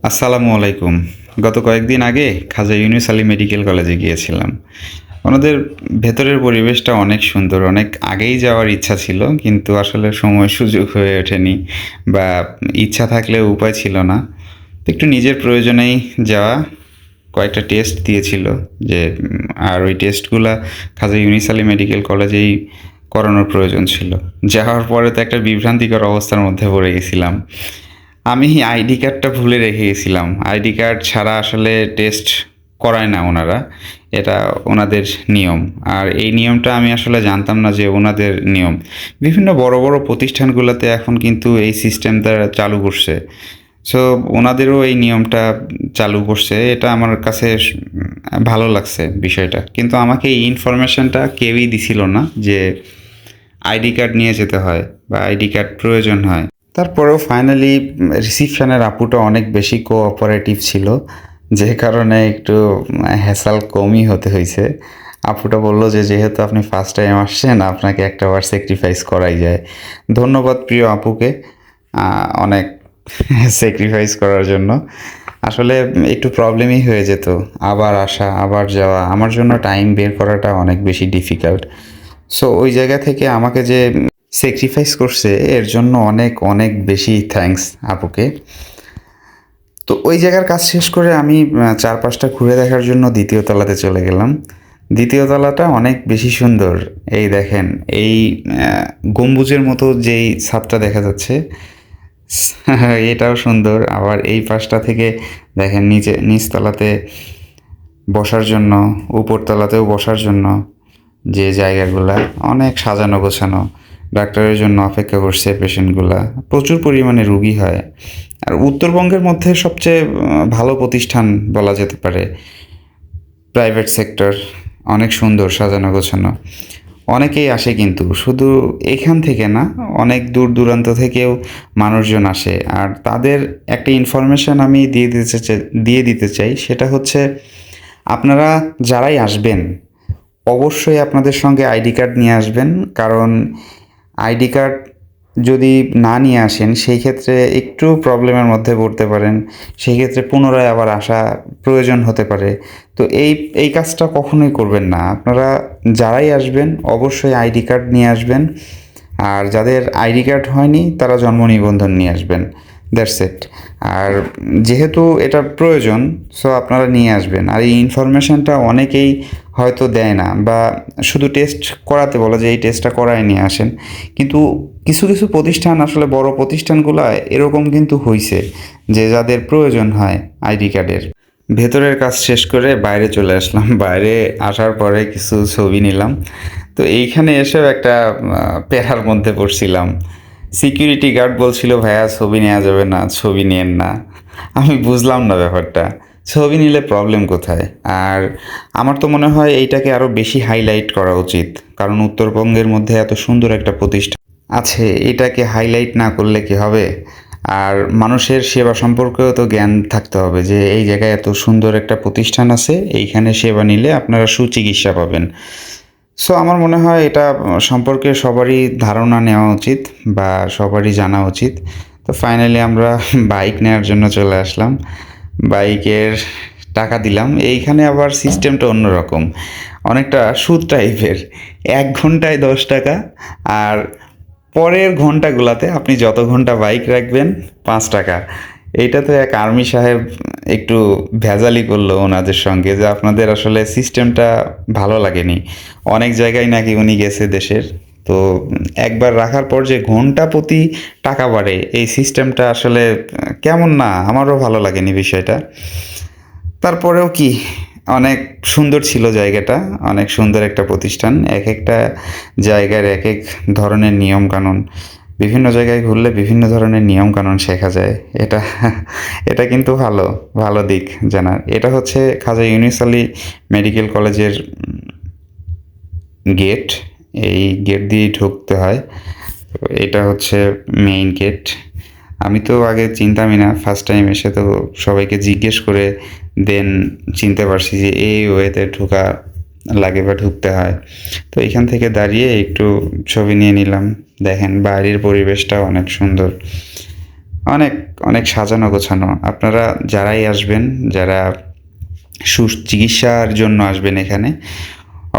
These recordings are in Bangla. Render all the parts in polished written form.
আসসালামু আলাইকুম। গত কয়েকদিন আগে খাজা ইউনুস আলী মেডিকেল কলেজে গিয়েছিলাম। ওনাদের ভেতরের পরিবেশটা অনেক সুন্দর। অনেক আগেই যাওয়ার ইচ্ছা ছিল, কিন্তু আসলে সময় সুযোগ হয়ে ওঠেনি বা ইচ্ছা থাকলেও উপায় ছিল না। তো একটু নিজের প্রয়োজনেই যাওয়া। কয়েকটা টেস্ট দিয়েছিল যে আর ওই টেস্টগুলা খাজা ইউনুস আলী মেডিকেল কলেজেই করানোর প্রয়োজন ছিল। যাওয়ার পরে তো একটা বিভ্রান্তিকর অবস্থার মধ্যে পড়ে গেছিলাম। আমি আইডি কার্ডটা ভুলে রেখে গেছিলাম। আইডি কার্ড ছাড়া আসলে টেস্ট করায় না ওনারা। এটা ওনাদের নিয়ম। আর এই নিয়মটা আমি আসলে জানতাম না যে ওনাদের নিয়ম। বিভিন্ন বড় বড় প্রতিষ্ঠানগুলোতে এখন কিন্তু এই সিস্টেমটা চালু করছে। সো ওনাদেরও এই নিয়মটা চালু করছে। এটা আমার কাছে ভালো লাগছে বিষয়টা। কিন্তু আমাকে এই ইনফরমেশনটা কেউই দিছিল না যে আইডি কার্ড নিয়ে যেতে হয় বা আইডি কার্ড প্রয়োজন হয়। তারপরেও ফাইনালি রিসিপশনের আপুটা অনেক বেশি কোঅপারেটিভ ছিল, যে কারণে একটু হ্যাসাল কমই হতে হয়েছে। আপুটা বলল যে যেহেতু আপনি ফার্স্ট টাইম আসছেন, আপনাকে একটা বার স্যাক্রিফাইস করাই যায়। ধন্যবাদ প্রিয় আপুকে অনেক স্যাক্রিফাইস করার জন্য। আসলে একটু প্রবলেমই হয়ে যেত, আবার আসা আবার যাওয়া আমার জন্য টাইম বের করাটা অনেক বেশি ডিফিকাল্ট। সো ওই জায়গা থেকে আমাকে যে স্যাক্রিফাইস করছে এর জন্য অনেক অনেক বেশি থ্যাঙ্কস আপুকে। তো ওই জায়গার কাজ শেষ করে আমি চারপাশটা ঘুরে দেখার জন্য দ্বিতীয় তলাতে চলে গেলাম। দ্বিতীয় তলাটা অনেক বেশি সুন্দর। এই দেখেন, এই গম্বুজের মতো যেই ছাদটা দেখা যাচ্ছে এটাও সুন্দর। আবার এই পাশটা থেকে দেখেন নিচতলাতে বসার জন্য, উপরতলাতেও বসার জন্য যে জায়গাগুলা অনেক সাজানো গোছানো। ডাক্তারের জন্য অপেক্ষা করছে পেশেন্টগুলা। প্রচুর পরিমাণে রুগী হয়। আর উত্তরবঙ্গের মধ্যে সবচেয়ে ভালো প্রতিষ্ঠান বলা যেতে পারে। প্রাইভেট সেক্টর অনেক সুন্দর সাজানো গোছানো। অনেকেই আসে, কিন্তু শুধু এখান থেকে না, অনেক দূর দূরান্ত থেকেও মানুষজন আসে। আর তাদের একটা ইনফরমেশান আমি দিয়ে দিতে চাই, সেটা হচ্ছে আপনারা যারাই আসবেন অবশ্যই আপনাদের সঙ্গে আইডি কার্ড নিয়ে আসবেন। কারণ আইডি কার্ড যদি না নিয়ে আসেন সেই ক্ষেত্রে একটু প্রবলেমের মধ্যে পড়তে পারেন। সেই ক্ষেত্রে পুনরায় আবার আসা প্রয়োজন হতে পারে। তো এই কাজটা কখনোই করবেন না। আপনারা যারাই আসবেন অবশ্যই আইডি কার্ড নিয়ে আসবেন। আর যাদের আইডি কার্ড হয়নি তারা জন্ম নিবন্ধন নিয়ে আসবেন। That's it. আর যেহেতু এটা প্রয়োজন, সো আপনারা নিয়ে আসবেন। আর এই ইনফরমেশানটা অনেকেই হয়তো দেয় না, বা শুধু টেস্ট করাতে বলে যে এই টেস্টটা করায় নিয়ে আসেন। কিন্তু কিছু কিছু প্রতিষ্ঠান, আসলে বড় প্রতিষ্ঠানগুলো এরকম কিন্তু হইছে যে যাদের প্রয়োজন হয় আইডি কার্ডের। ভেতরের কাজ শেষ করে বাইরে চলে আসলাম। বাইরে আসার পরে কিছু ছবি নিলাম। তো এইখানে এসেও একটা প্যারার মধ্যে পড়ছিলাম। সিকিউরিটি গার্ড বলছিল ভাইয়া ছবি নেওয়া যাবে না, ছবি নিয়েন না। আমি বুঝলাম না ব্যাপারটা, ছবি নিলে প্রবলেম কোথায়? আর আমার তো মনে হয় এইটাকে আরও বেশি হাইলাইট করা উচিত। কারণ উত্তরবঙ্গের মধ্যে এত সুন্দর একটা প্রতিষ্ঠান আছে, এটাকে হাইলাইট না করলে কি হবে? আর মানুষের সেবা সম্পর্কেও তো জ্ঞান থাকতে হবে যে এই জায়গায় এত সুন্দর একটা প্রতিষ্ঠান আছে, এইখানে সেবা নিলে আপনারা সুচিকিৎসা পাবেন। সো আমার মনে হয় এটা সম্পর্কে সবারই ধারণা নেওয়া উচিত বা সবারই জানা উচিত। তো ফাইনালি আমরা বাইক নেওয়ার জন্য চলে আসলাম। বাইকের টাকা দিলাম। এইখানে আবার সিস্টেমটা অন্যরকম, অনেকটা সুদ টাইপের। 1 ঘন্টায় 10 টাকা। আর পরের ঘন্টাগুলাতে আপনি যত ঘন্টা বাইক রাখবেন 5 টাকা। এইটা তো এক আর্মি সাহেব একটু ভেজালি করলো ওনাদের সঙ্গে, যে আপনাদের আসলে সিস্টেমটা ভালো লাগেনি। অনেক জায়গায় নাকি উনি গেছে দেশের। তো একবার রাখার পর যে ঘন্টা প্রতি টাকা বাড়ে, এই সিস্টেমটা আসলে কেমন না, আমারও ভালো লাগেনি বিষয়টা। তারপরেও কি, অনেক সুন্দর ছিল জায়গাটা। অনেক সুন্দর একটা প্রতিষ্ঠান। এক একটা জায়গার এক এক ধরনের নিয়মকানুন। বিভিন্ন জায়গায় ঘুরলে বিভিন্ন ধরনের নিয়মকানুন শেখা যায়। এটা এটা কিন্তু ভালো, ভালো দিক জানার। এটা হচ্ছে খাজা ইউনুস আলী মেডিকেল কলেজের গেট। এই গেট দিয়েই ঢুকতে হয়। তো এটা হচ্ছে মেইন গেট। আমি তো আগে চিনতামই না, ফার্স্ট টাইম এসে তো সবাইকে জিজ্ঞেস করে দেন চিনতে পারছি যে এই ওয়েতে ঢোকা লাগে বা ঢুকতে হয়। তো এখান থেকে দাঁড়িয়ে একটু ছবি নিয়ে নিলাম। দেখেন বাইরের পরিবেশটা অনেক সুন্দর, অনেক অনেক সাজানো গোছানো। আপনারা যারাই আসবেন, যারা সুচিকিৎসার জন্য আসবেন এখানে,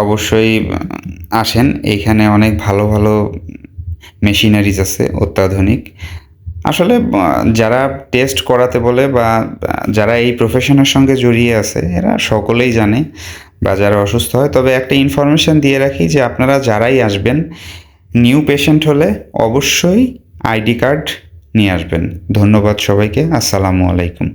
অবশ্যই আসেন। এইখানে অনেক ভালো ভালো মেশিনারিজ আছে অত্যাধুনিক। আসলে যারা টেস্ট করাতে বলে বা যারা এই প্রফেশনের সঙ্গে জড়িয়ে আছে এরা সকলেই জানে, বা যারা অসুস্থ হয়। তবে একটা ইনফরমেশন দিয়ে রাখি যে আপনারা যারাই আসবেন, নিউ পেশেন্ট হলে অবশ্যই আইডি কার্ড নিয়ে আসবেন। ধন্যবাদ সবাইকে। আসসালামু আলাইকুম।